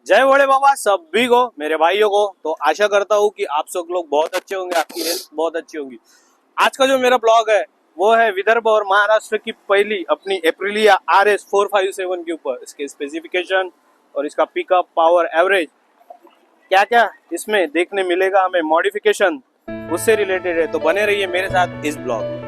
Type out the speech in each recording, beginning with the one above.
जय भोले बाबा सभी को, मेरे भाइयों को। तो आशा करता हूँ कि आप सब लोग बहुत अच्छे होंगे, आपकी हेल्थ बहुत अच्छी होगी। आज का जो मेरा ब्लॉग है वो है विदर्भ और महाराष्ट्र की पहली अपनी एप्रिलिया RS 457 के ऊपर। इसके स्पेसिफिकेशन और इसका पिकअप, पावर, एवरेज, क्या क्या इसमें देखने मिलेगा हमें, मॉडिफिकेशन उससे रिलेटेड है। तो बने रहिए मेरे साथ इस ब्लॉग में।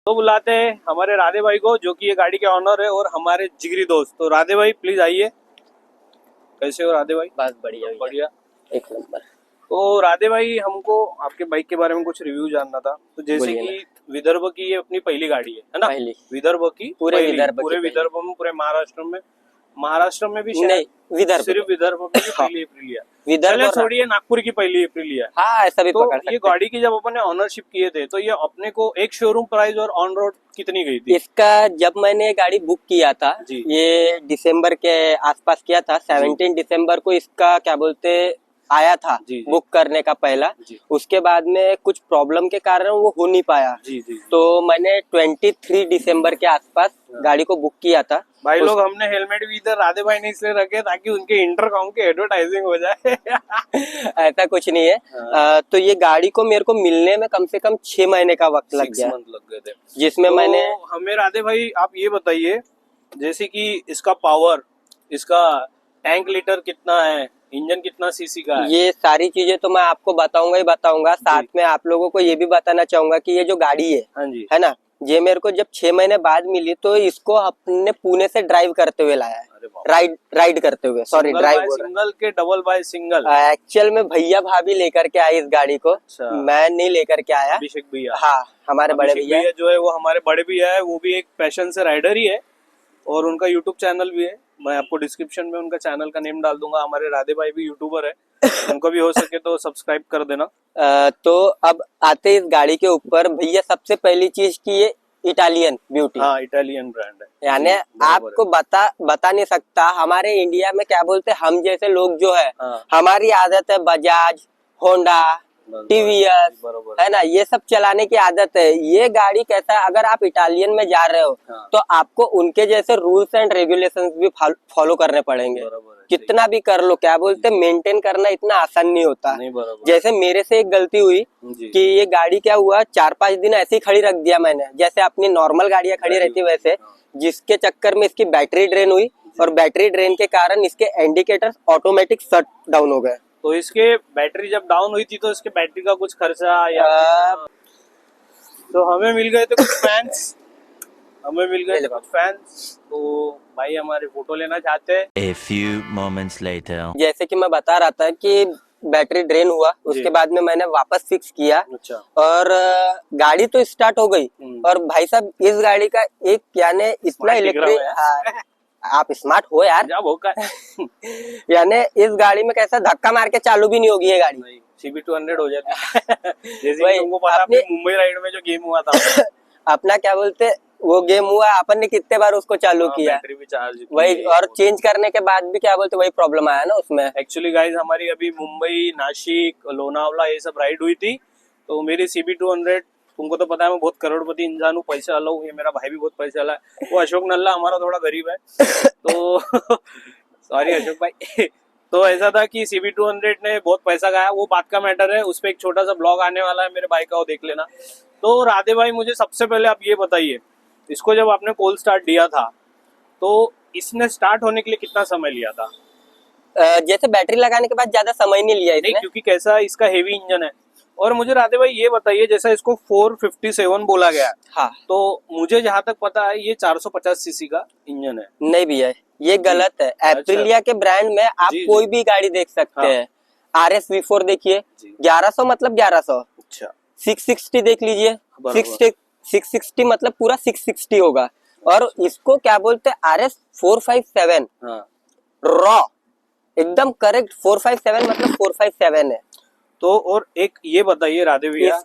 तो बुलाते हैं हमारे राधे भाई को, जो कि ये गाड़ी के ऑनर है और हमारे जिगरी दोस्त। तो राधे भाई प्लीज आइए। कैसे हो राधे भाई? बस बढ़िया बढ़िया, एक नंबर। तो राधे भाई हमको आपके बाइक के बारे में कुछ रिव्यू जानना था। तो जैसे कि विदर्भ की ये अपनी पहली गाड़ी है ना? पहली विदर्भ की पूरे पहली, विदर्भ पूरे की विदर्भ में, पूरे महाराष्ट्र में भी नहीं, शायद विदर्भ सिर्फ विदर्भ में ही पहली अप्रैल है। विदर्भ चलिए और छोड़िए, नागपुर की पहली अप्रैल है। हाँ ऐसा भी तो पकड़ ये सकते हैं। गाड़ी की जब अपन ने ऑनरशिप किए थे तो ये अपने को एक शोरूम प्राइस और ऑन रोड कितनी गई थी? इसका जब मैंने गाड़ी बुक किया था जी। ये दिसंबर के आसपास किया था। 17 दिसंबर को इसका क्या बोलते आया था जी, जी। बुक करने का पहला। जी। उसके बाद में कुछ प्रॉब्लम के कारण वो हो नहीं पाया। जी जी। तो मैंने 23 दिसंबर के आसपास गाड़ी को बुक किया था। भाई लोग, हमने हेलमेट भी इधर राधे भाई ने इसलिए रखे ताकि उनके इंटरकॉम की एडवर्टाइजिंग हो जाए। ऐसा कुछ नहीं है। तो ये गाड़ी को मेरे को मिलने में कम से कम 6 महीने का वक्त लग 6 गया, मंथ लग गए थे। जिसमें तो मैंने हमें राधे भाई आप ये बताइए, जैसे कि इसका पावर, इसका टैंक लीटर कितना है, इंजन कितना सीसी का है? ये सारी चीजें तो मैं आपको बताऊंगा ही बताऊंगा। साथ में आप लोगों को ये भी बताना चाहूंगा कि ये जो गाड़ी हाँ जी, है ना, ये मेरे को जब 6 महीने बाद मिली तो इसको अपने पुणे से ड्राइव करते हुए लाया है। अरे बाप। राइड करते हुए, सॉरी सिंगल ड्राइव बाय बोल रहा सिंगल के डबल बाय सिंगल? एक्चुअल में भैया भाभी लेकर के आए इस गाड़ी को। अच्छा। मैं नहीं लेकर के आया। अभिषेक भैया? हाँ, हमारे बड़े अभिषेक भैया जो है वो हमारे बड़े भैया है, वो भी एक पैशन से राइडर ही है और उनका यूट्यूब चैनल भी है। मैं आपको डिस्क्रिप्शन में उनका चैनल का नेम डाल दूंगा। हमारे राधे भाई भी यूट्यूबर है, उनको भी हो सके तो सब्सक्राइब कर देना। तो अब आते इस गाड़ी के ऊपर। भैया सबसे पहली चीज की ये इटालियन ब्यूटी। हाँ, इटालियन ब्रांड है, यानी आपको बता नहीं सकता। हमारे इंडिया में क्या बोलते हम जैसे लोग जो है, हाँ। हमारी आदत है बजाज, होंडा, टीवीएस, है ना, ये सब चलाने की आदत है। ये गाड़ी कैसा है, अगर आप इटालियन में जा रहे हो हाँ। तो आपको उनके जैसे रूल्स एंड रेगुलेशंस भी फॉलो करने पड़ेंगे। कितना भी कर लो, क्या बोलते मेंटेन करना इतना आसान नहीं होता। जैसे मेरे से एक गलती हुई कि ये गाड़ी क्या हुआ, 4-5 दिन ऐसे ही खड़ी रख दिया मैंने, जैसे अपनी नॉर्मल गाड़ियां खड़ी रहती वैसे, जिसके चक्कर में इसकी बैटरी ड्रेन हुई और बैटरी ड्रेन के कारण इसके इंडिकेटर्स ऑटोमेटिक शट डाउन हो गए। तो इसके बैटरी जब डाउन हुई थी तो इसके बैटरी का कुछ खर्चा या तो हमें मिल गए थे कुछ फैंस। तो भाई हमारे फोटो लेना चाहते हैं। A few moments later. जैसे कि मैं बता रहा था कि बैटरी ड्रेन हुआ, उसके बाद में मैंने वापस फिक्स किया। अच्छा। और गाड़ी तो स्टार्ट हो गई। और भाई साहब इस गाड़ी का एक यानी इतना इलेक्ट्रिक, आप स्मार्ट हो यार, यानी इस गाड़ी में कैसा धक्का मार के चालू भी नहीं होगी ये गाड़ी। CB200 हो जाती है। जैसे तुमको पता है मुंबई राइड में जो गेम हुआ था अपना क्या बोलते वो गेम हुआ, अपन ने कितने बार उसको चालू किया, बैटरी भी चार्ज वही, और चेंज करने के बाद भी क्या बोलते वही प्रॉब्लम आया ना उसमें। एक्चुअली गाइस हमारी अभी मुंबई, नासिक, लोनावला ये सब राइड हुई थी। तो मेरी CB200, तुमको तो पता है मैं बहुत करोड़पति इंसान हूँ, पैसे वाला हूँ। ये मेरा भाई भी बहुत पैसे वाला है। वो अशोक नल्ला हमारा थोड़ा गरीब है। तो सॉरी अशोक भाई। तो ऐसा था कि CB200 ने बहुत पैसा खाया, वो बात का मैटर है। उस पर एक छोटा सा ब्लॉग आने वाला है मेरे भाई का, वो देख लेना। तो राधे भाई मुझे सबसे पहले आप ये बताइए, इसको जब आपने कोल्ड स्टार्ट दिया था तो इसने स्टार्ट होने के लिए कितना समय लिया था? जैसे बैटरी लगाने के बाद ज्यादा समय नहीं लिया इसने। नहीं, क्योंकि कैसा इसका हेवी इंजन है। और मुझे राधे भाई ये बताइए, जैसा इसको 457 बोला गया, हाँ, तो मुझे जहाँ तक पता है ये 450 सीसी का इंजन है। नहीं भैया, ये गलत है। एप्रिलिया के ब्रांड में आप कोई भी गाड़ी देख सकते हैं। RS V4 देखिए, 1100 मतलब 1100। अच्छा। 660 देख लीजिए, 660 मतलब पूरा 660 होगा। और इसको क्या बोलते हैं RS 457 रॉ, एकदम करेक्ट 457 मतलब 457 है। तो और एक ये बताइए राधे भैया,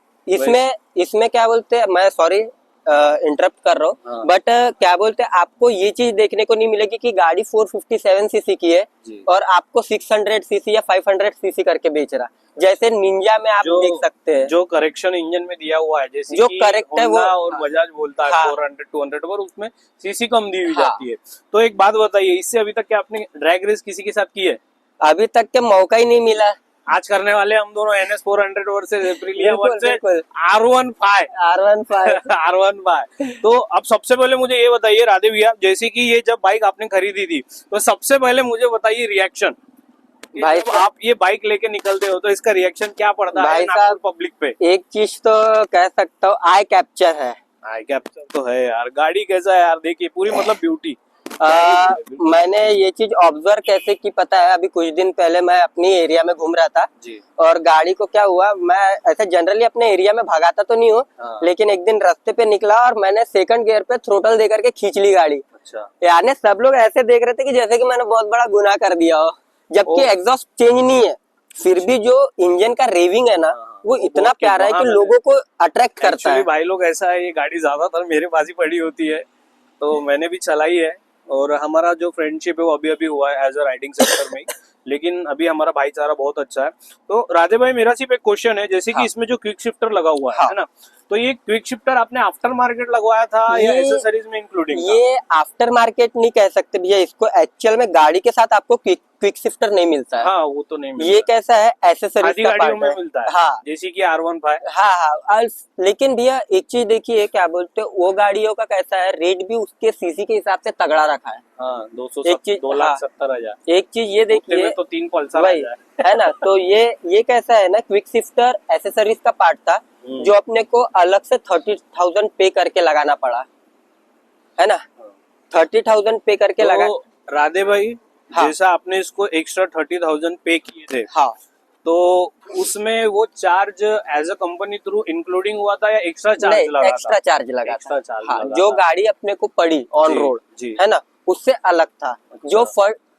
इसमें क्या बोलते हैं, मैं सॉरी इंटरप्ट कर रहा हाँ। हूँ, बट क्या बोलते हैं, आपको ये चीज देखने को नहीं मिलेगी कि गाड़ी 457 सीसी की है जी। और आपको 600 सीसी या 500 सीसी करके बेच रहा। जैसे निंजा में आप देख सकते हैं जो करेक्शन इंजन में दिया हुआ है, जैसे जो कि correct है वो, Honda और बजाज बोलता है हाँ। 400 200 पर, उसमें सीसी कम दी हुई हाँ। जाती है। तो एक बात बताइए, इससे अभी तक क्या आपने ड्रैग रेस किसी के साथ की है? अभी तक के मौका ही नहीं मिला। आज करने वाले हम दोनों NS 400 वर्सेस एप्रिलिया बिल्कुल, वर्सेस बिल्कुल। R15 R15 R15। तो अब सबसे पहले मुझे ये बताइए राधे भैया, जैसे कि ये जब बाइक आपने खरीदी थी, तो सबसे पहले मुझे बताइए रिएक्शन। भाई जब आप ये बाइक लेके निकलते हो तो इसका रिएक्शन क्या पड़ता है भाई नागपुर साहब, पब्लिक पे? एक चीज तो कह सकता हूँ, आई कैप्चर है। हाँ, कैप्चर तो है यार। गाड़ी कैसा है यार, देखिए पूरी मतलब ब्यूटी। मैंने ये चीज ऑब्जर्व कैसे की पता है, अभी कुछ दिन पहले मैं अपनी एरिया में घूम रहा था जी। और गाड़ी को क्या हुआ, मैं ऐसे जनरली अपने एरिया में भगाता तो नहीं हूँ, हाँ। लेकिन एक दिन रास्ते पे निकला और मैंने सेकंड गियर पे थ्रोटल दे करके खींच ली गाड़ी। अच्छा। यानी सब लोग ऐसे देख रहे थे कि जैसे कि मैंने बहुत बड़ा गुनाह कर दिया हो, जबकि ओ। एग्जॉस्ट चेंज नहीं है, फिर भी जो इंजन का रेविंग है ना, वो इतना बहुत प्यारा है कि वहाँ लोगों को अट्रैक्ट करता एक्चुअली है। भाई लोग ऐसा है, ये गाड़ी ज्यादातर मेरे पास ही पड़ी होती है, तो मैंने भी चलाई है। और हमारा जो फ्रेंडशिप है वो अभी अभी हुआ है एज अ राइडिंग सेक्टर में ही, लेकिन अभी हमारा भाईचारा बहुत अच्छा है। तो राधे भाई, मेरा सिर्फ एक क्वेश्चन है, जैसे कि हाँ। इसमें जो क्विक शिफ्टर लगा हुआ हाँ। है ना, तो ये क्विक शिफ्टर आपने आफ्टर मार्केट लगवाया था या ये- एसेसरीज में इंक्लूडिंग था? ये आफ्टर मार्केट नहीं कह सकते भैया इसको, एक्चुअल में गाड़ी के साथ आपको क्विक शिफ्टर नहीं मिलता है। हाँ, वो तो नहीं मिलता। ये कैसा है, एसेसरीज आधी का गाड़ियों पार्ट में है। मिलता है, हाँ जैसे कि R15। हाँ हाँ। लेकिन भैया एक चीज देखिए, क्या बोलते हैं, वो गाड़ियों का कैसा है, रेट भी उसके सीसी के हिसाब से तगड़ा रखा है। हाँ, एक चीज, 2,70,000। एक चीज ये देखिए, में तो 3 पल्सर आ वही जाए। है ना, तो ये कैसा है ना, क्विक शिफ्टर एसेसरीज का पार्ट था जो अपने को अलग से 30,000 पे करके लगाना पड़ा, है ना। 30,000 पे करके लगा। तो राधे भाई, हाँ। जैसा आपने इसको एक्स्ट्रा 30,000 पे किए थे, हाँ, तो उसमें वो charge as a company through including हुआ था या एक्स्ट्रा चार्ज नहीं, लगा एक्स्ट्रा था? चार्ज लगा एक्स्ट्रा था। चार्ज हाँ, लगा जो था। गाड़ी अपने को पड़ी ऑन जी, रोड, जी। है ना, उससे अलग था। जो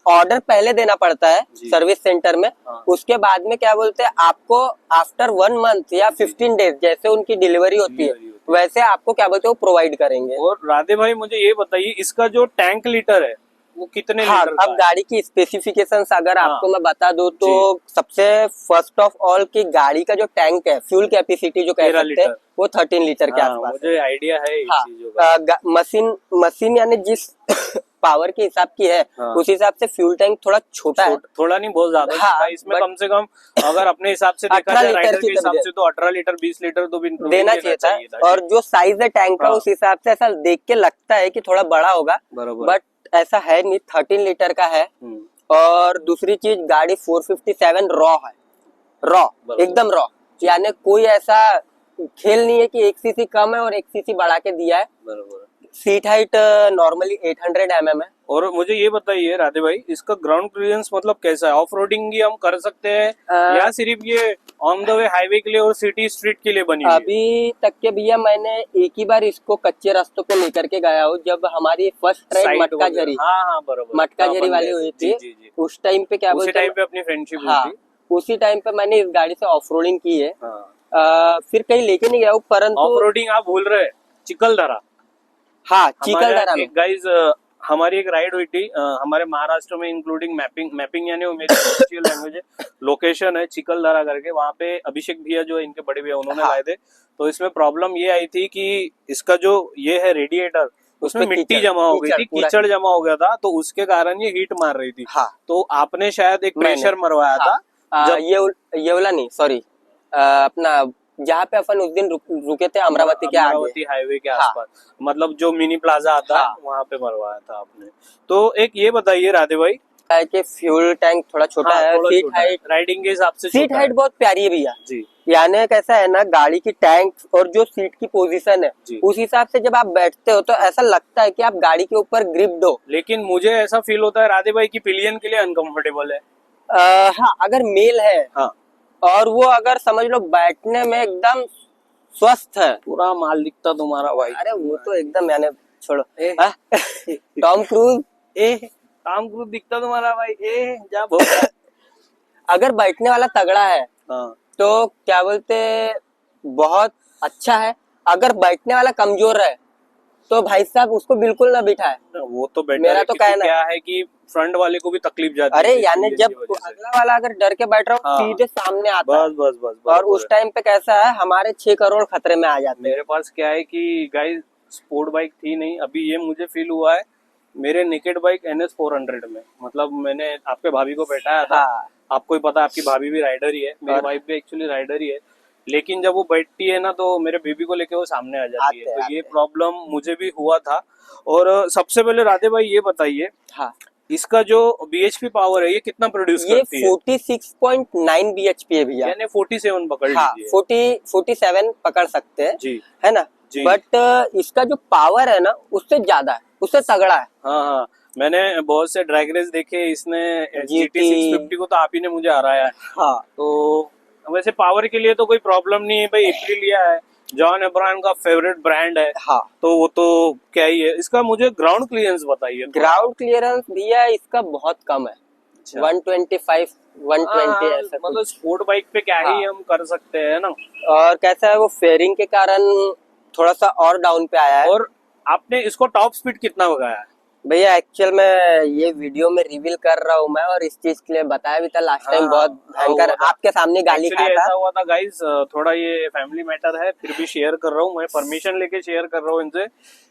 ऑर्डर पहले देना पड़ता है जी। सर्विस सेंटर में, हाँ। उसके बाद में क्या बोलते हैं, आपको आफ्टर 1 मंथ या 15 डेज जैसे उनकी डिलीवरी होती है, वैसे आपको क्या बोलते हैं, वो प्रोवाइड करेंगे। और राधे भाई, मुझे ये बताइए, इसका जो टैंक लीटर है वो कितने हाँ, लीटर का अब है? गाड़ी की स्पेसिफिकेशंस अगर हाँ। आपको मैं बता दूं तो सबसे फर्स्ट ऑफ ऑल की गाड़ी का जो टैंक है, फ्यूल कैपेसिटी जो कह 13 सकते हैं, लीटर। वो 13 लीटर के हाँ, आसपास है। मुझे आइडिया है इस हाँ, चीजों का। मशीन यानी जिस पावर के हिसाब की है, हाँ। उस हिसाब से फ्यूल टैंक थोड़ा छोटा है। थोड़ा नहीं, बहुत ज्यादा हाँ, छोटा है। इसमें but कम से कम अगर अपने हिसाब से देखा 18 जाए, लीटर राइडर की के हिसाब तक से तो 18 लीटर 20 लीटर तो भी देना चाहिए था। और जो साइज है टैंक का, हाँ। उस हिसाब से ऐसा देख के लगता है कि थोड़ा बड़ा होगा, बराबर। बट ऐसा है नहीं, 13 लीटर का है। हम्म। और दूसरी चीज, गाड़ी 457 रॉ है, रॉ, बराबर। एकदम रॉ, यानी कोई ऐसा खेल नहीं है कि 1 सीसी कम है और 1 सीसी बढ़ा के दिया है। बराबर। सीट हाइट नॉर्मली 800 mm है। और मुझे ये बताइए राधे भाई, इसका ग्राउंड क्लियरेंस मतलब कैसा है? ऑफ रोडिंग भी हम कर सकते हैं या सिर्फ ये ऑन द वे हाईवे के लिए और सिटी स्ट्रीट के लिए बनी हुई है? अभी तक के भैया मैंने एक ही बार इसको कच्चे रास्तों पे लेकर के गया हूँ, जब हमारी फर्स्ट राइड Side मटका वगैरह। झरी, हाँ हाँ, बराबर। मटका हाँ, झरी अपन वाली गए थे। हुई जी, थी। जी, जी। उस टाइम पे क्या उसी बोलते टाइम पे अपनी फ्रेंडशिप हुई हाँ, थी। उसी टाइम पे मैंने इस गाड़ी से ऑफ रोडिंग की है। हाँ। फिर कहीं लेके नहीं गया हूँ, परंतु ऑफ रोडिंग आप भूल रहे, चिकलदरा। हाँ, चिकलदरा में गाइज हमारी एक राइड हुई थी हमारे महाराष्ट्र में, इंक्लूडिंग मैपिंग यानी वो मेरी ऑफिशियल लैंग्वेज है। लोकेशन है चिकलदरा करके, वहाँ पे अभिषेक भैया जो इनके बड़े भैया, उन्होंने हाँ। लाए थे। तो इसमें प्रॉब्लम ये आई थी कि इसका जो ये है रेडिएटर, उसमें उसमें मिट्टी कीचड़- जमा हो गई थी, पूरा कीचड़ जमा हो गया था, तो उसके कारण ये हीट मार रही थी। हाँ। तो आपने शायद एक मैंने- प्रेशर मरवाया हाँ। था जब ये वाला नहीं, सॉरी, अपना जहाँ पे अपन उस दिन रुके थे, अमरावती के आगे, अमरावती हाईवे के हाँ। आसपास, मतलब जो मिनी प्लाजा आता है हाँ। वहाँ पे मरवाया था आपने। तो एक ये बताइए राधे भाई, है कि फ्यूल टैंक थोड़ा छोटा हाँ, है, थोड़ा सीट छोटा है, हाइट, राइडिंग के हिसाब से सीट छोटा हाइट है। बहुत प्यारी है भैया। जी। यानी कैसा है ना, गाड़ी की टैंक और जो सीट की पोजीशन है, जी। उस हिसाब से जब आप बैठते हो तो ऐसा लगता है कि आप गाड़ी के ऊपर ग्रिप दो। लेकिन मुझे ऐसा फील होता है राधे भाई की पिलियन के लिए अनकंफर्टेबल है। हाँ, अगर मेल है हाँ, और वो अगर समझ लो बैठने में एकदम स्वस्थ है, पूरा माल दिखता तुम्हारा भाई। अरे वो तो एकदम, यानी छोड़ो, ए। हाँ? टॉम क्रूज, काम क्रूज दिखता तुम्हारा भाई। जा भोग। अगर बैठने वाला तगड़ा है हाँ। तो क्या बोलते, बहुत अच्छा है। अगर बैठने वाला कमजोर है तो भाई साहब उसको बिल्कुल ना बिठाए। वो तो बेटर मेरा है, तो क्योंकि कहना क्या है कि फ्रंट वाले को भी तकलीफ जाती अरे है यानी CNG जब की वजह से। अगला वाला अगर डर के बैठ रहा हो हाँ। सीधे सामने आता है, बस बस बस और बराबर उस है। टाइम पे कैसा है हमारे 6 करोड़ खतरे में आ जाते हैं। मेरे पास क्या है कि गाइस स्पोर्ट बाइक थी नहीं, अभी ये मुझे फील हुआ है मेरे नेकेड बाइक NS 400 में, मतलब मैंने आपके भाभी को बैठाया था। हाँ आपको ही पता है, आपकी भाभी भी राइडर ही है, मेरी और- वाइफ भी एक्चुअली राइडर ही है, लेकिन जब वो बैठती है ना तो मेरे बेबी को लेके वो सामने आ जाती है, आते तो ये आते। प्रॉब्लम मुझे भी हुआ था। और सबसे पहले राधे भाई ये बताइए, हाँ इसका जो BHP पावर है ये कितना प्रोड्यूस ये करती है? 46.9 BHP है भैया। यानी 47 पकड़ हाँ लीजिए। 47 पकड़ सकते हैं, जी है ना। जी। बट इसका जो पावर है ना उससे ज्यादा है, उससे तगड़ा है। हाँ हाँ, मैंने बहुत से ड्रैग रेस देखे, इसने GT 650 को तो आप ही ने मुझे हराया है। हाँ तो वैसे पावर के लिए तो कोई प्रॉब्लम नहीं है भाई, एप्रिलिया है, जॉन एब्राहम का फेवरेट ब्रांड है, हाँ। तो वो तो क्या ही है। इसका मुझे ग्राउंड क्लियरेंस बताइए थोड़ा। ग्राउंड क्लियरेंस भैया इसका बहुत कम है, 125 120 ऐसा मतलब कुछ। स्पोर्ट बाइक पे क्या ही हाँ। हम कर सकते हैं ना। और कैसा है वो फेयरिंग के कारण थोड़ा सा और डाउन पे आया है। और आपने इसको टॉप स्पीड कितना लगाया है? भैया एक्चुअल में ये वीडियो में रिवील कर रहा हूँ मैं, और इस चीज के लिए बताया भी था लास्ट टाइम, हाँ, बहुत भयंकर हुआ था। आपके सामने गाली Actually खाया ऐसा था। हुआ था गाइस, थोड़ा ये फैमिली मैटर है, फिर भी शेयर कर रहा हूँ, मैं परमिशन लेके शेयर कर रहा हूँ इनसे।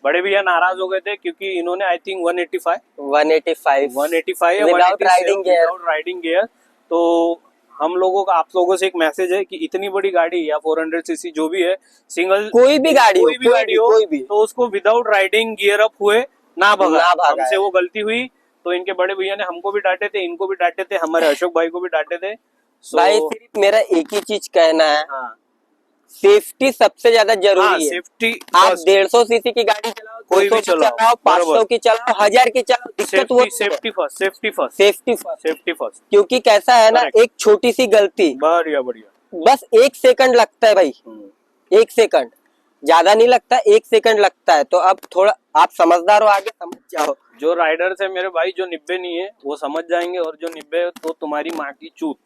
बड़े भैया नाराज हो गए थे क्योंकि इन्होंने आई थिंक 185 या without 187 riding gear. Without riding gear. तो हम लोगों का, आप लोगों से एक मैसेज है कि इतनी बड़ी गाड़ी या 400cc जो भी है, सिंगल कोई भी गाड़ी हो, कोई भी गाड़ी हो, कोई भी। तो उसको विदाउट राइडिंग गियर अप हुए ना भगा। भगाए। हमसे वो गलती हुई, तो इनके बड़े भैया ने हमको भी डांटे थे, इनको भी डांटे थे, हमारे अशोक भाई को भी डांटे थे। भाई सिर्फ मेरा एक ही चीज कहना है, हाँ सेफ्टी सबसे ज्यादा जरूरी है। सेफ्टी आप 150cc की गाड़ी चलाओ, कोई 200 भी की चलाओ, चलाओ, 500 बराबर। की चलाओ, 1000 की चलाओ, दिक्कत वो safety first, safety first, safety first. Safety first. क्योंकि कैसा है ना, Correct. एक छोटी सी गलती, बढ़िया बढ़िया। बस 1 सेकंड लगता है भाई, 1 सेकंड, ज्यादा नहीं लगता, 1 सेकंड लगता है। तो अब थोड़ा आप समझदार हो, आगे समझ जाओ। जो राइडर्स है मेरे भाई, जो निब्बे नहीं है वो समझ जाएंगे, और जो निब्बे है तो तुम्हारी माँ की चूत।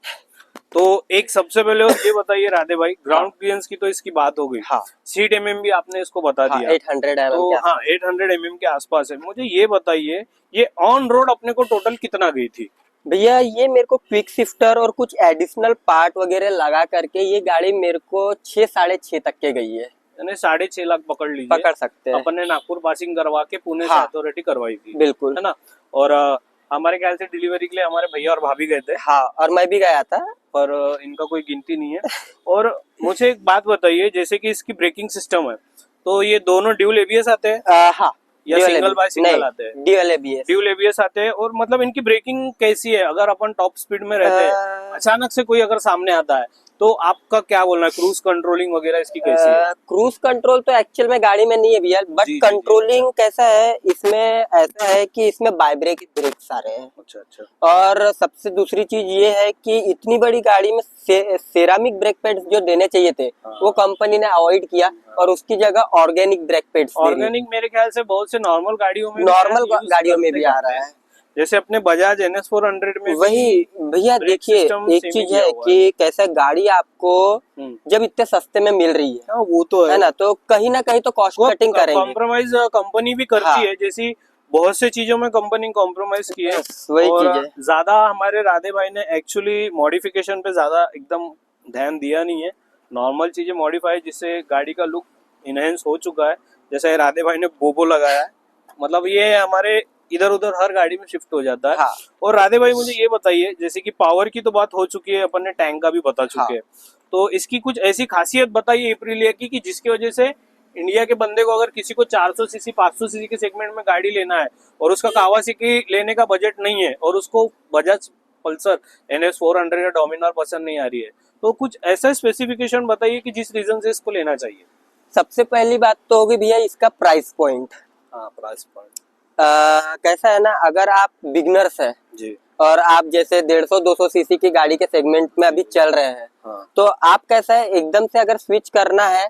तो एक सबसे पहले और ये बताइए राधे भाई, ग्राउंड क्लियरेंस की तो इसकी बात हो गई, हाँ। सीट भी आपने इसको बता हाँ, दिया, 800 mm तो के हाँ 800 mm के आसपास है। मुझे ये बताइए, ये ऑन रोड अपने को टोटल कितना गई थी? भैया ये मेरे को क्विक शिफ्टर और कुछ एडिशनल पार्ट वगैरह लगा करके ये गाड़ी मेरे को 6-6.5 तक के गई है। यानी 6.5 लाख पकड़ लीजिए, पकड़ सकते हैं। अपन ने नागपुर पासिंग करवा के पुणे से हाँ। अथॉरिटी करवाई थी, बिल्कुल, है ना। और हमारे ख्याल से डिलीवरी के लिए हमारे भैया और भाभी गए थे, हाँ, और मैं भी गया था, पर इनका कोई गिनती नहीं है। और मुझे एक बात बताइए, जैसे कि इसकी ब्रेकिंग सिस्टम है, तो ये दोनों ड्यूल एबीएस आते हैं हाँ, या सिंगल बाय सिंगल आते हैं? Dual ABS. ड्यूल एबीएस आते हैं। और मतलब इनकी ब्रेकिंग कैसी है? अगर अपन टॉप स्पीड में रहते हैं, अचानक से कोई अगर सामने आता है, तो आपका क्या बोलना है? क्रूज कंट्रोलिंग वगैरह इसकी कैसी है? क्रूज कंट्रोल तो एक्चुअल में गाड़ी में नहीं है भैया, बट जी, जी, कंट्रोलिंग कैसा है इसमें, ऐसा है कि इसमें वाइब्रेट ब्रेक्स आ रहे हैं। अच्छा अच्छा। और सबसे दूसरी चीज ये है कि इतनी बड़ी गाड़ी में सेरामिक ब्रेक पैड्स जो देने चाहिए थे, वो कंपनी ने अवॉइड किया, और उसकी जगह ऑर्गेनिक ब्रेक पैड्स दे दी। ऑर्गेनिक मेरे ख्याल से बहुत से नॉर्मल गाड़ियों में, नॉर्मल गाड़ियों में भी आ रहा है। जैसे अपने बजाज NS 400 में वही भैया ब्रेक देखिए, सिस्टम एक सेमी चीज किया है हुआ कि कैसे गाड़ी आपको हम्म। जब इतने सस्ते में मिल रही है वो तो है ना, तो कहीं ना कहीं तो कॉस्ट कटिंग करेंगे। कॉम्प्रोमाइज कंपनी भी करती हाँ। है, जैसी बहुत से चीजों में कंपनी कॉम्प्रोमाइज की है। वही और चीज है। ज्यादा हमारे राधे भाई ने एक्चुअली मॉडिफिकेशन पे ज्यादा एकदम ध्यान दिया नहीं है, नॉर्मल चीजें मॉडिफाई, जिससे गाड़ी का लुक इनहेंस हो चुका है। जैसे राधे भाई ने बोबो लगाया है, मतलब ये हमारे इधर उधर हर गाड़ी में शिफ्ट हो जाता है। हाँ। और राधे भाई मुझे ये बताइए, जैसे कि पावर की तो बात हो चुकी है, अपन ने टैंक का भी बता चुके हैं, तो इसकी कुछ ऐसी खासियत बताइए एप्रिलिया की जिसकी वजह से इंडिया के बंदे को, अगर किसी को 400cc 500cc के सेगमेंट में गाड़ी लेना है, और उसका कावासाकी लेने का बजट नहीं है, और उसको बजाज पल्सर NS 400 या डोमिनार पसंद नहीं आ रही है, तो कुछ ऐसा स्पेसिफिकेशन बताइए कि जिस रीजन से इसको लेना चाहिए। सबसे पहली बात तो होगी भैया इसका प्राइस पॉइंट। हाँ, प्राइस पॉइंट कैसा है ना, अगर आप बिगनर्स है जी, और आप जैसे 150-200cc की गाड़ी के सेगमेंट में अभी चल रहे हैं, हाँ, तो आप कैसा है, एकदम से अगर स्विच करना है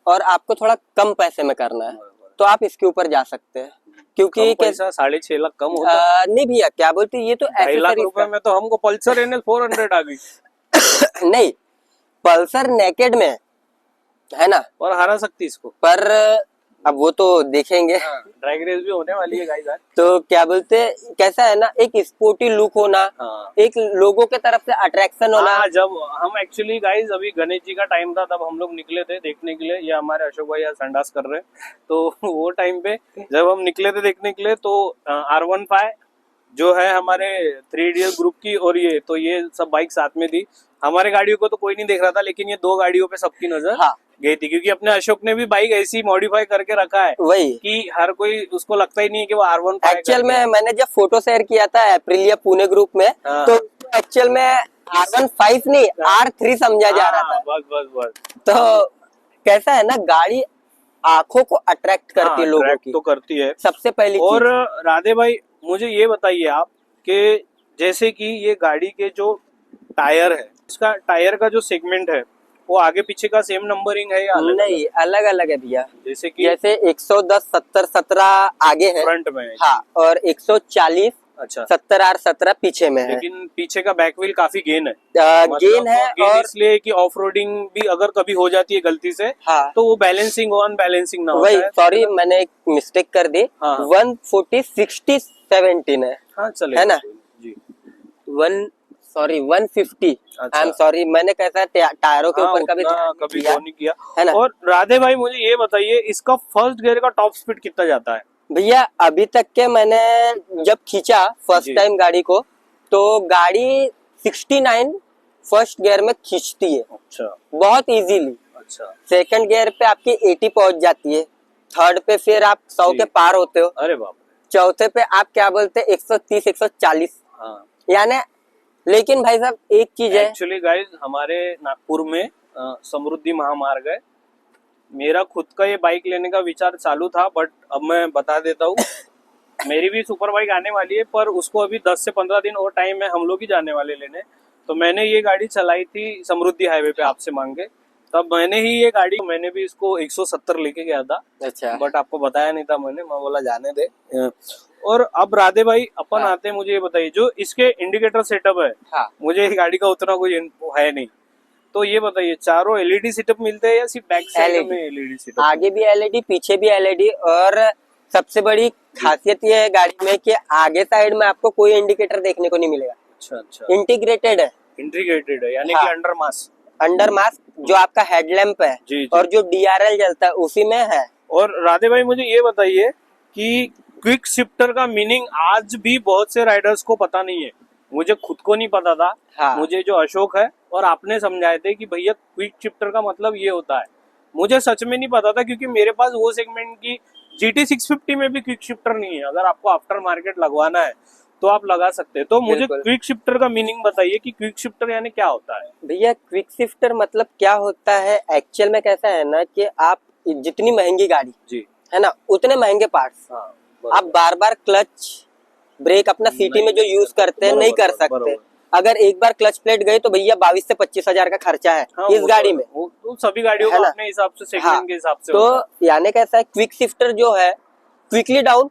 और आपको थोड़ा कम पैसे में करना है, तो आप इसके ऊपर जा सकते हैं। क्योंकि पैसा 6.5 लाख कम होता है। नहीं भैया, क्या बोलते हैं, ये तो 2.5 लाख एक्सेसरीज रुपए में तो हमको पल्सर NS 400 आ गई, नहीं, पल्सर नेकेड में है ना, और हरा सकती इसको। पर अब वो तो देखेंगे। ड्रैग रेस भी होने वाली है गाइस आज। तो क्या बोलते, कैसा है ना, एक स्पोर्टी लुक होना, एक लोगों के तरफ से अट्रैक्शन होना। जब हम एक्चुअली गाइस अभी गणेश जी का टाइम था, तब हम लोग निकले थे देखने के लिए। ये हमारे अशोक भाई यहाँ संडास कर रहे हैं, तो वो टाइम पे जब हम निकले थे देखने के लिए, तो R15 जो है हमारे 3 इडियट ग्रुप की, और ये सब बाइक साथ में थी। हमारे गाड़ियों को तो कोई नहीं देख रहा था, लेकिन ये 2 गाड़ियों पे सबकी नजर गई थी, क्योंकि अपने अशोक ने भी बाइक ऐसी मॉडिफाई करके रखा है वही कि हर कोई उसको लगता ही नहीं है कि वो R15। एक्चुअल में मैंने जब फोटो शेयर किया था अप्रिलिया पुणे ग्रुप में, तो एक्चुअल में R15 नहीं R3 समझा जा रहा था। बस तो कैसा है ना, गाड़ी आंखों को अट्रैक्ट करती है, लोगों की तो करती है सबसे पहली और राधे भाई मुझे ये बताइए आप कि जैसे कि ये गाड़ी के जो टायर है, इसका टायर का जो सेगमेंट है वो आगे पीछे का सेम नंबरिंग है या अलग? नहीं, अलग अलग है भैया। जैसे 110 70 17 आगे है फ्रंट में है। हाँ, और 140 अच्छा 70 R17 पीछे में है। लेकिन पीछे का बैक व्हील काफी गेन है। गेन है, और इसलिए कि ऑफ रोडिंग भी अगर कभी हो जाती है गलती से, हाँ, तो वो बैलेंसिंग अनबैलेंसिंग ना वही होता है। सॉरी मैंने एक मिस्टेक कर दी। 140 60 17 है। हाँ चले है ना जी। 150। आई एम सॉरी, मैंने कैसा टायरों के ऊपर कभी नहीं किया है ना। और राधे भाई मुझे ये बताइए, इसका फर्स्ट गियर का टॉप स्पीड कितना जाता है? भैया अभी तक के मैंने जब खींचा फर्स्ट टाइम गाड़ी को, तो गाड़ी 69 फर्स्ट गियर में खींचती है। अच्छा, बहुत इजीली। अच्छा, सेकंड गियर पे आपकी 80 पहुंच जाती है, थर्ड पे फिर आप 100 के पार होते हो। अरे बाप, चौथे पे आप क्या बोलते हैं 130 140। हाँ। यानी लेकिन भाई साहब एक चीज है, एक्चुअली गाइस हमारे नागपुर में समृद्धि महामार्ग है। मेरा खुद का ये बाइक लेने का विचार चालू था, बट अब मैं बता देता हूँ मेरी भी सुपर बाइक आने वाली है, पर उसको अभी 10 से 15 दिन और टाइम है, हम लोग ही जाने वाले लेने। तो मैंने ये गाड़ी चलाई थी समृद्धि हाईवे पे आपसे मांग के, तब मैंने ही ये गाड़ी, मैंने भी इसको 170 लेके गया था। अच्छा, बट आपको बताया नहीं था मैंने, मैं बोला जाने दे। और अब राधे भाई अपन आते हैं, मुझे ये बताइए जो इसके इंडिकेटर सेटअप है, मुझे गाड़ी का उतना कोई है नहीं, तो ये बताइए चारों एलईडी सेटअप मिलते हैं या सिर्फ बैक साइड में एलईडी सेटअप? आगे भी एलईडी पीछे भी एलईडी, और सबसे बड़ी खासियत ये है गाड़ी में कि आगे साइड में आपको कोई इंडिकेटर देखने को नहीं मिलेगा। अच्छा, इंटीग्रेटेड है यानी कि अंडर मास्क जो आपका हेडलैम्प है जी। और जो DRL जलता है उसी में है। और राधे भाई मुझे ये बताइए कि क्विक शिफ्टर का मीनिंग आज भी बहुत से राइडर्स को पता नहीं है, मुझे खुद को नहीं पता था। मुझे जो अशोक है और आपने समझाए थे कि भैया क्विक शिफ्टर का मतलब ये होता है, मुझे सच में नहीं पता था, क्योंकि मेरे पास वो सेगमेंट की GT 650 में भी क्विक शिफ्टर नहीं है। अगर आपको आफ्टर मार्केट लगवाना है तो आप लगा सकते हैं। तो मुझे क्विक शिफ्टर का मीनिंग बताइए कि क्विक शिफ्टर यानी क्या होता है? भैया क्विक शिफ्टर मतलब क्या होता है, एक्चुअल में कैसा है ना कि आप जितनी महंगी गाड़ी जी है ना, उतने महंगे पार्ट्स आप बार बार क्लच ब्रेक अपना सिटी में जो यूज करते हैं नहीं कर सकते। अगर एक बार क्लच प्लेट गई तो भैया 22 से 25 हजार का खर्चा है इस गाड़ी में। वो सभी गाड़ियों का अपने हिसाब से सेगमेंट के हिसाब से। तो यानी कैसा है, क्विक शिफ्टर जो है क्विकली डाउन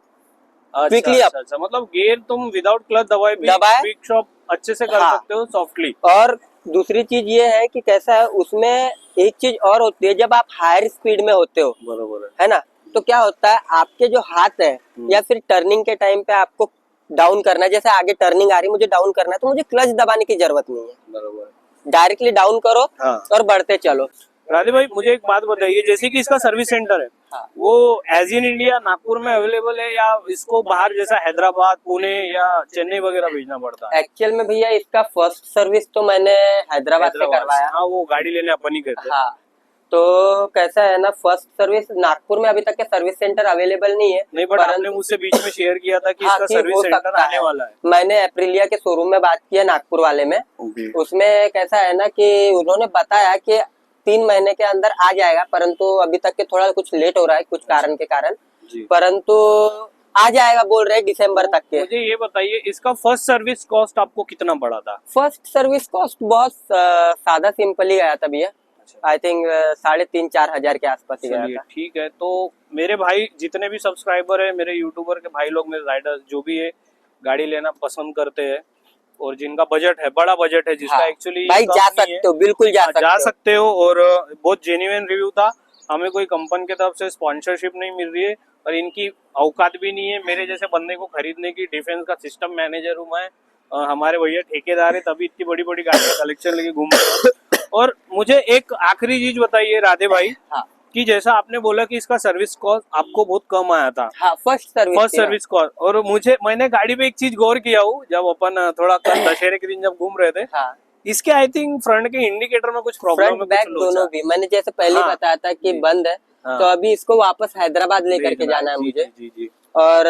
क्विकली अप। अच्छा, मतलब गियर तुम विदाउट क्लच दबाए भी क्विक शॉप अच्छे से कर सकते हो सॉफ्टली। और दूसरी चीज ये है कि कैसा है, उसमें एक चीज और होती है, जब आप हायर स्पीड में होते हो, बराबर है ना, तो क्या होता है आपके जो हाथ है या फिर टर्निंग के टाइम पे आपको डाउन करना है, जैसे आगे टर्निंग आ रही मुझे डाउन करना है, तो मुझे क्लच दबाने की जरूरत नहीं है, बराबर डायरेक्टली डाउन करो और बढ़ते चलो। राधे भाई मुझे एक बात बताइए, जैसे कि इसका सर्विस सेंटर है वो एज इन इंडिया नागपुर में अवेलेबल है या इसको बाहर जैसा हैदराबाद पुणे या चेन्नई वगैरह भेजना पड़ता है? एक्चुअल में भैया इसका फर्स्ट सर्विस तो मैंने हैदराबाद से करवाया। हाँ, वो गाड़ी लेने अपन ही कहते हैं। हाँ, तो कैसा है ना, फर्स्ट सर्विस नागपुर में अभी तक के सर्विस सेंटर अवेलेबल नहीं है। नहीं, बट आपने मुझसे बीच में शेयर किया था कि इसका सर्विस सेंटर आने वाला है। मैंने अप्रिलिया के शोरूम में बात किया नागपुर वाले में, उसमें कैसा है ना कि उन्होंने बताया कि 3 महीने के अंदर आ जाएगा, परंतु अभी तक के थोड़ा कुछ लेट हो रहा है कुछ कारण के कारण, परंतु आ जाएगा बोल रहे दिसंबर तक के। मुझे ये बताइए इसका फर्स्ट सर्विस कॉस्ट आपको कितना पड़ा था? फर्स्ट सर्विस कॉस्ट बहुत सादा सिंपल ही गया था भैया, आई थिंक 3,500-4 हजार के आसपास ही गया था। ठीक है, तो मेरे भाई जितने भी सब्सक्राइबर है, मेरे यूट्यूबर के भाई लोग, मेरे राइडर्स जो भी है गाड़ी लेना पसंद करते हैं और जिनका बजट है, बड़ा बजट है, जिसका एक्चुअली भाई जा सकते हो, बिल्कुल जा सकते हो। और बहुत जेन्युइन रिव्यू था। हमें कोई कंपनी की तरफ से स्पॉन्सरशिप नहीं मिल रही है और इनकी औकात भी नहीं है मेरे जैसे बंदे को खरीदने की। डिफेंस का सिस्टम मैनेजर हूँ मैं, हमारे भैया ठेकेदार है, तभी इतनी बड़ी बड़ी गाड़ी का कलेक्शन लेके घूम रहे हैं। और मुझे एक आखिरी चीज बताइए राधे भाई, हाँ कि जैसा आपने बोला कि इसका सर्विस कॉस्ट आपको बहुत कम आया था, हाँ, फर्स्ट सर्विस कॉस्ट। और मैंने गाड़ी पे एक चीज गौर किया हूँ, जब अपन थोड़ा कल दशहरे के दिन जब घूम रहे थे, हाँ, इसके आई थिंक फ्रंट के इंडिकेटर में कुछ प्रॉब्लम है, फ्रंट बैक दोनों भी। मैंने जैसे पहले हाँ, बताया था कि जी, बंद है, हाँ, तो अभी इसको वापस हैदराबाद लेकर के जाना है जी, मुझे। जी, जी, और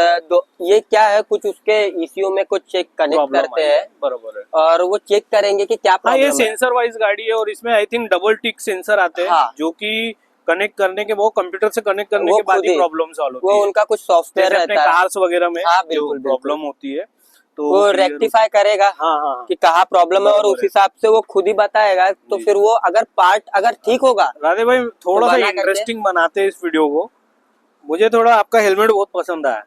ये क्या है, कुछ उसके ईसीयू में कुछ चेक कनेक्ट प्रॉब्लम करते हैं बरोबर है। और वो चेक करेंगे कि क्या हाँ, ये प्रॉब्लम है। सेंसर वाइज गाड़ी है और इसमें I think double tick sensor आते हैं, हाँ, जो कि कनेक्ट करने के, वो कंप्यूटर से कनेक्ट करने वो के बाद खुद ही ही, प्रॉब्लम सॉल्व होती वो है। उनका कुछ सॉफ्टवेयर जैसे अपने रहता है, कार्स वगैरह में हाँ जो बिल्कुल बिल्कुल, प्रॉब्लम होती है तो वो clear रेक्टिफाई करेगा हाँ हाँ कि कहाँ प्रॉब्लम है और बराबर उस है। हिसाब से वो खुद ही बताएगा। तो जी। फिर वो अगर पार्ट अगर ठीक होगा राधे भाई थोड़ा तो सा बना करके- इंटरेस्टिंग बनाते हैं इस वीडियो को। मुझे थोड़ा आपका हेलमेट बहुत पसंद आया,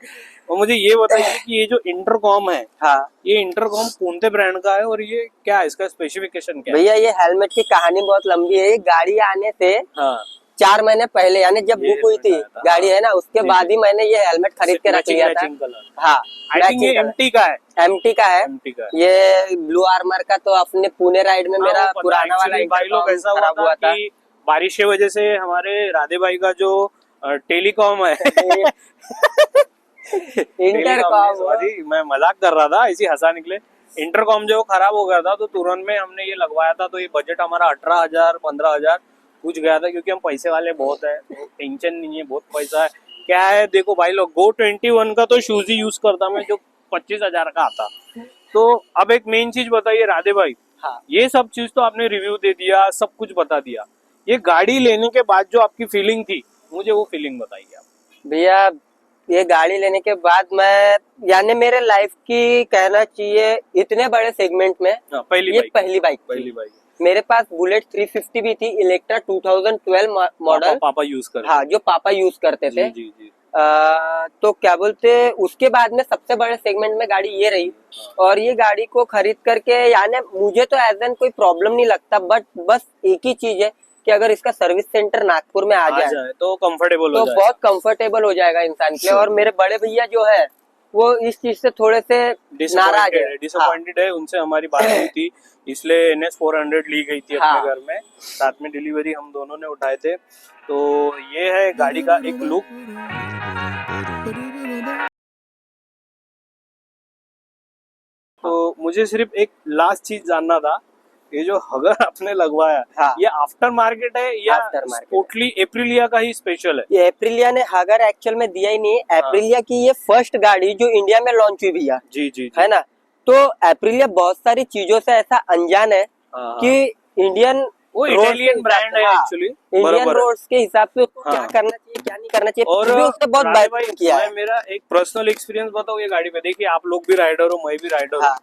और मुझे ये बताइए कि ये जो इंटरकॉम है, हाँ ये इंटरकॉम कौन से ब्रांड का है और ये क्या है, इसका स्पेसिफिकेशन क्या है? भैया, ये हेलमेट की कहानी बहुत लंबी है। ये गाड़ी आने से हाँ 4 महीने पहले, यानी जब ये बुक हुई थी हेलमेट आया था, गाड़ी हाँ। है ना, उसके जी, बाद जी। ही मैंने ये हेलमेट खरीद के रख लिया था। मैचिंग कलर, हाँ, आई थिंक ये एमटी का है। एमटी का है। एमटी का है। ये ब्लू आर्मर का तो अपने पुणे राइड में मेरा हाँ, वो पता पुराना वाला actually भाई लोग ऐसा खराब हुआ था कि बारिश की वजह से हमारे राधे भाई का जो टेलीकॉम है इंटरकॉम सॉरी मैं मजाक कर रहा था, इसी हंसा निकले। इंटरकॉम जो खराब हो गया था तो तुरंत में हमने ये लगवाया था, तो ये बजट हमारा 18,000 15,000 कुछ गया था, क्योंकि हम पैसे वाले बहुत है, तो टेंशन नहीं है, बहुत पैसा है। क्या है देखो भाई लोग, Go 21 का तो शूज ही यूज करता मैं, जो 25,000 का आता। तो अब एक मेन चीज बताइए राधे भाई, हाँ ये सब चीज तो आपने रिव्यू दे दिया, सब कुछ बता दिया, ये गाड़ी लेने के बाद जो आपकी फीलिंग थी, मुझे वो फीलिंग बताइए आप। भैया। ये गाड़ी लेने के बाद मैं, यानी मेरे लाइफ की कहना चाहिए इतने बड़े सेगमेंट में हाँ, पहली ये बाइक पहली बाइक थी। पहली बाइक मेरे पास बुलेट 350 भी थी, इलेक्ट्रा 2012 मॉडल। पापा यूज करते हाँ, जो पापा यूज करते थे। जी जी। तो क्या बोलते, उसके बाद में सबसे बड़े सेगमेंट में गाड़ी ये रही। और ये गाड़ी को खरीद करके, यानी मुझे तो एज एन कोई प्रॉब्लम नहीं लगता, बट बस एक ही चीज है कि अगर इसका सर्विस सेंटर नागपुर में आ जाए तो कंफर्टेबल तो हो जाए, बहुत कंफर्टेबल हो जाएगा इंसान के लिए। और मेरे बड़े भैया जो है वो इस चीज से थोड़े से नाराज है, डिसअपॉइंटेड है। उनसे हमारी बात हुई थी, इसलिए NS 400 ली गई थी अपने हाँ। घर में, साथ में डिलीवरी हम दोनों ने उठाए थे। तो ये है गाड़ी का एक लुक। तो मुझे सिर्फ एक लास्ट चीज जानना था, ये जो हगर आपने लगवाया, हाँ। ये आफ्टर मार्केट है या आफ्टर मार्केट टोटली एप्रिलिया का ही स्पेशल है? ये एप्रिलिया ने हगर एक्चुअल में दिया ही नहीं है। एप्रिलिया की ये फर्स्ट गाड़ी जो इंडिया में लॉन्च हुई भैया, जी जी है ना। तो एप्रिलिया बहुत सारी चीजों से ऐसा अनजान है कि इंडियन वो इटालियन ब्रांड है एक्चुअली, इंडियन रोड्स के हिसाब से उसको क्या हाँ। करना चाहिए क्या नहीं करना चाहिए, और फिर भी उसने बहुत राधे भाई, बाइक किया है। मैं मेरा एक पर्सनल एक्सपीरियंस बताऊं ये गाड़ी पे। देखिए आप लोग भी राइडर हो, मैं भी राइडर हूँ। हाँ।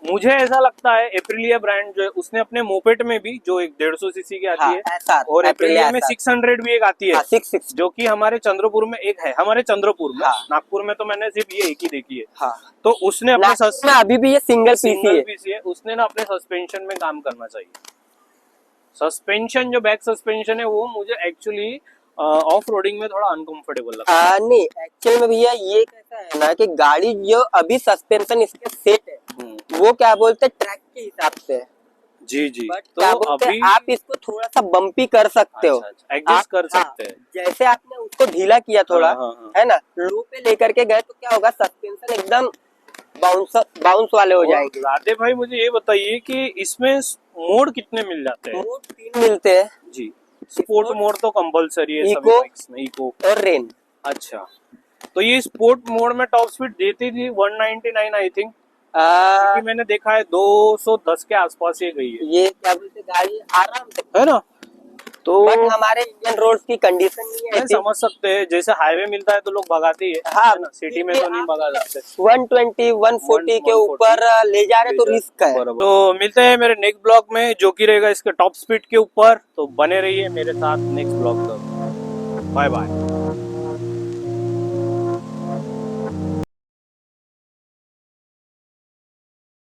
मुझे ऐसा लगता है एप्रिलिया ब्रांड जो है, उसने अपने मोपेट में भी जो एक 150 सीसी की आती हाँ, है, SR, और एप्रिलिया में SR, 600 भी एक आती है, हाँ, 660, जो कि हमारे चंद्रपुर में एक है, हमारे चंद्रपुर में। हाँ। नागपुर में तो मैंने सिर्फ ये एक ही देखी है। हाँ। तो उसने अपने नागपुर में अभी भी ये सिंगल सिंगल पीसी पीसी है, उसने ना अपने सस्पेंशन में काम करना चाहिए। सस्पेंशन जो बैक सस्पेंशन है वो मुझे एक्चुअली ऑफ रोडिंग में थोड़ा अनकंफर्टेबल लगता है। नहीं, एक्चुअल में भैया ये कैसा है ना कि गाड़ी जो अभी सस्पेंशन इसके सेट है, वो क्या बोलते हैं ट्रैक के हिसाब से है। जी जी। बट तो क्या बोलते अभी हैं, आप इसको थोड़ा सा बम्पी कर सकते हो, एडजस्ट कर हाँ, सकते हैं। जैसे आपने उसको ढीला किया थोड़ा, हाँ। है ना, लो पे लेकर के गए तो क्या होगा, सस्पेंशन एकदम बाउंस वाले हो जाएंगे। राधे भाई मुझे ये बताइए कि इसमें मोड कितने मिल जाते हैं? मोड 3 मिलते हैं जी। स्पोर्ट मोड तो कंपलसरी है सभी इको बाइक्स में, इको और रेन। अच्छा, तो ये स्पोर्ट मोड में टॉप स्पीड देती थी 199 आई थिंक, आ, मैंने देखा है 210 के आसपास ये गई है, ये क्या बोलते हैं, गाड़ी आराम से, है ना। तो बट हमारे इंडियन रोड्स की कंडीशन नहीं है ऐसी। समझ सकते हैं, जैसे हाईवे मिलता है तो लोग भगाते ही है, हाँ, है ना, सिटी में तो नहीं भगा सकते। 120 140 के ऊपर ले जा रहे तो रिस्क है। बराबर। तो मिलते हैं मेरे नेक्स्ट ब्लॉग में, जो कि रहेगा इसके टॉप स्पीड के ऊपर। तो बने रहिए मेरे साथ नेक्स्ट ब्लॉग तक। Bye bye.